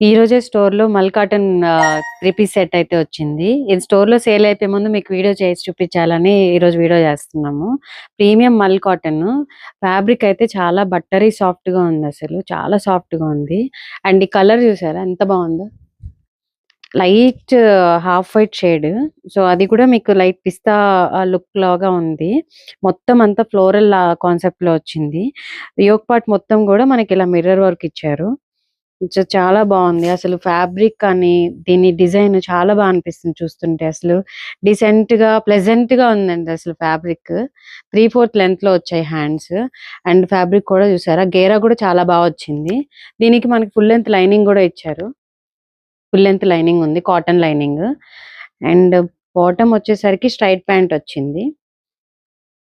ఈ రోజే స్టోర్‌లో మల్ కాటన్ 3 పీస్ సెట్ అయితే వచ్చింది. ఇది స్టోర్‌లో సేల్ అయిపోయే ముందు మీకు వీడియో చేసి చూపించాలని ఈరోజు వీడియో చేస్తున్నాము. ప్రీమియం మల్ కాటన్ ఫ్యాబ్రిక్ అయితే చాలా బట్టరీ సాఫ్ట్‌గా ఉందసలు. చాలా సాఫ్ట్‌గా ఉంది. అండ్ ఈ కలర్ చూసారా ఎంత బావుందో? Light half white shade. So, అది కూడా మీకు లైట్ పిస్తా లుక్ లాగా ఉంది. మొత్తం అంతా ఫ్లోరల్ కాన్సెప్ట్‌లో వచ్చింది. యోక్ పార్ట్ మొత్తం గూడా మనకిలా మిర్రర్ వర్క్ ఇచ్చారు. చాలా బావుంది. అసలు ఫ్యాబ్రిక్ కానీ, దీని డిజైన్ చాలా అనిపిస్తుంది చూస్తుంటే అసలు. డీసెంట్‌గా, ప్లెజెంట్‌గా ఉందండి అసలు ఫ్యాబ్రిక్. 3/4 లెంగ్త్‌లో వచ్చాయి హ్యాండ్స్. అండ్ ఫ్యాబ్రిక్ కూడా చూసారా? గేరా కూడా చాలా వచ్చింది. దీనికి మనకి ఫుల్ లెంగ్త్ లైనింగ్ గూడా ఇచ్చారు. ఫుల్ లెంగ్త్ లైనింగ్ ఉంది. Cotton lining. అండ్ బాటమ్ వచ్చేసరికి స్ట్రెయిట్ ప్యాంట్ వచ్చింది.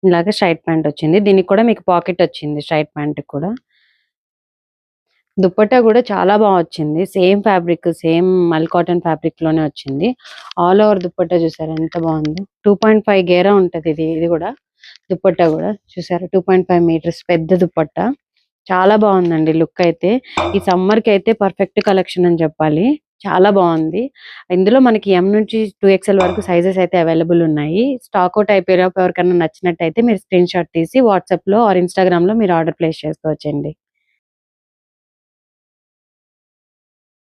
ఇలాగ స్ట్రెయిట్ ప్యాంట్ వచ్చింది. దీనికి కూడా మీకు పాకెట్ వచ్చింది స్ట్రెయిట్ ప్యాంట్‌కి కూడా. దుపట్టా గూడా చాలా వచ్చింది. సేమ్ ఫ్యాబ్రిక్, సేమ్ మల్ కాటన్ ఫ్యాబ్రిక్‌లోనే వచ్చింది. ఆల్ ఓవర్ దుపట్టా చూసారా ఎంత బావుందో. 2.5 గేరా ఉంటది ఇది గూడా. దుపట్టా గూడా చూసారా 2.5 మీటర్స్ పెద్ద దుపట్టా. చాలా బావుందండి లుక్ అయితే. ఈ సమ్మర్‌కైతే పర్ఫెక్ట్ కలెక్షన్ అని చెప్పాలి. చాలా బావుంది. ఇందులో మనకి ఎం నుంచి 2XL వరకు సైజెస్ అయితే అవైలబుల్ ఉన్నాయి. స్టాక్ ఔట్ అయిపోయేలోపు ఎవరికన్నా నచ్చినట్టయితే మీరు స్క్రీన్ షాట్ తీసి వాట్సాప్‌లో ఆర్ ఇన్‌స్టాగ్రామ్‌లో మీరు ఆర్డర్ ప్లేస్ చేసుకోవచ్చండి.